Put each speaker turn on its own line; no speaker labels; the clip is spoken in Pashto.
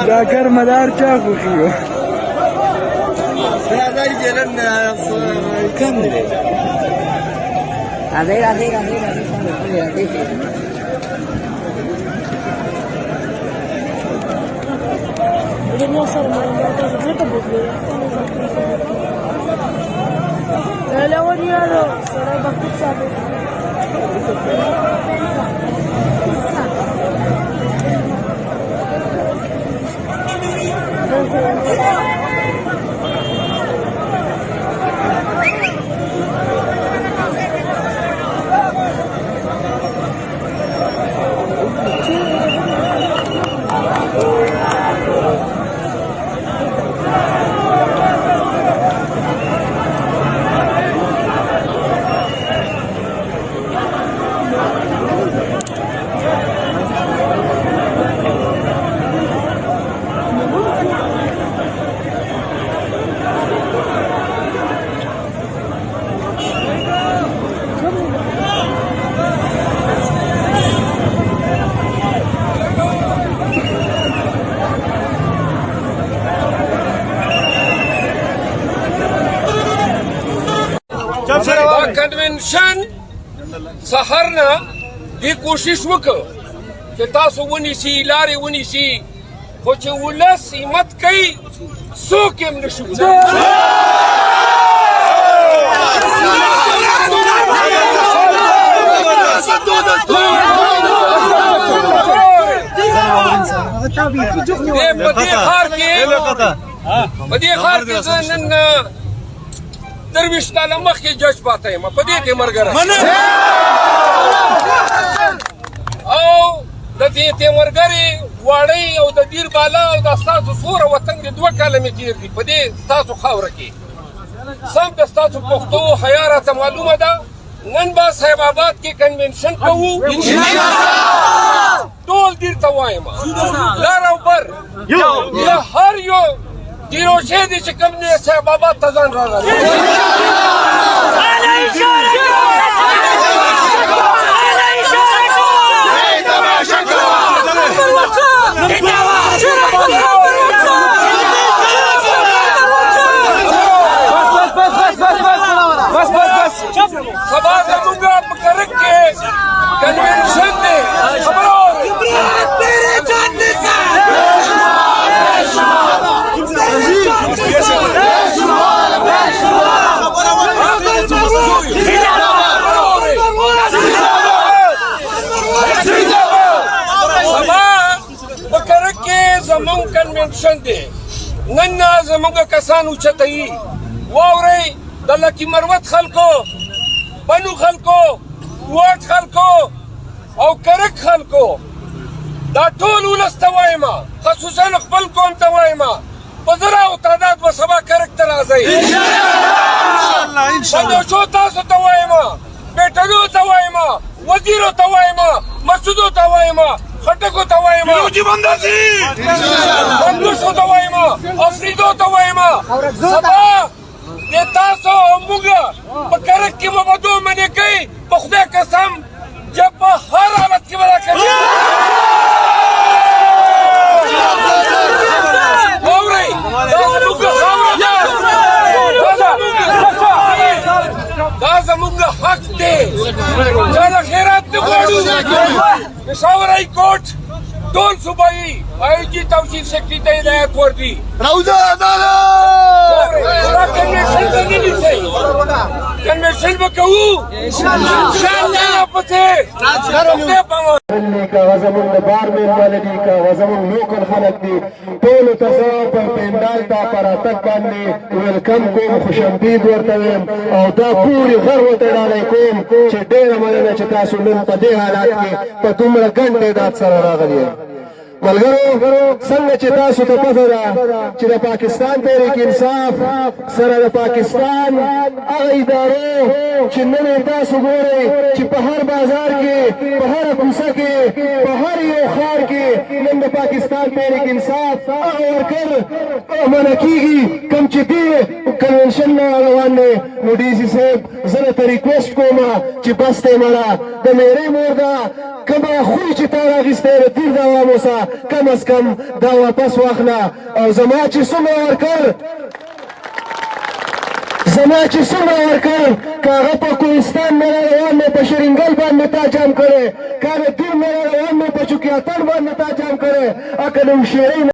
دا کار مدار چا خوښي و کم دی
کنونشن سهرنا دی کوشش وکړو چې تاسو ونیسي لارې ونیسي خو چې ولس همت کوي څوک یې نشو په دې ښار کې زه نن درویش کاله مخکې جج پاته یم په دې کې ملګری او د دې تیمرګرې واړۍ او د دیر بالا او د ستاسو سوره وطن کې 2 کاله مې تېر دي په دې ستاسو خاوره کې سم د ستاسو پښتو حیا راته معلومه ده نن به صاحب آباد کې کنونشن کوو ټول دیر ته وایم لار او بر له هر یو دیروشې دي چې کوم دی صاحب آباد ته ځان را راځي سبا زمونږ په کرک کې کنونشن دی خبره زمونږ کنونشن دی نن زمونږ کسان اوچته یي واورئ د لکي مروت خلکو بنو خلکو واټ خلکو او کرک خلکو دا ټول ولس ته وایم خصوصا خپل قوم ته وایم په زره او تعداد به سبا کرک ته راځئ بلوچو تاسو ته وایم بیټلو ته وایم وزیرو ته وایم مسعودو ته وایم خټکو ته وایم بندوشو ته وایم افریدو ته وایم سبا د تاسو او موږ په کرک کې مو به دوه منې کوي په خدای قسم چې په هر حالت کې به دا کوي واورئ دا زموږ خاوره ده دا زموږ حق دی چا د خیرات نه غواړو پېښور هائی کورټ ټول صوبایي آی جي توصیف سیکرټري ته هدایت ورکړي
روزه عدالت
دا کنوینشن به نه نیسئ کنوینشن به کوو انشاءالله پسې خدای پامان
دي کا زمون د بارمن والے دي کا زمون لوکل خلک دي ټول ته په پندال ته پراتک باندې ویلکم کوم خوشامدید ورته ویم او دا پوری غر ورته ډالۍ کوم چې ډېره مننه چې تاسو نن په دې حالات کې په دومره ګڼ تعداد سره راغلي ملګرو څنګه چې تاسو ته پته ده چې د پاکستان تحریک انصاف سره د پاکستان هغه ادارو چې نن تاسو ګورئ چې په هر بازار کې په هر کوڅه کې په هر یو ښار کې نن د پاکستان تحریک انصاف هغه ورکر منع کېږي کوم چې دې کنونشن نه روان دی نو ډي سي صاحب زه درته ریکویسټ کوم چې بس دی مړه د میرې مور ده کومه خوی چې تا راغیستی د تیر د عوامو سه کم از کم دا واپس واخله او زما چې څومره ورکړ که هغه په کوهستان نه روان دی په شرینګل باندې تا جام کړی که د دیر نه روان دی په چوکیاتن باندې تا جام کړی اکه نومشیرۍ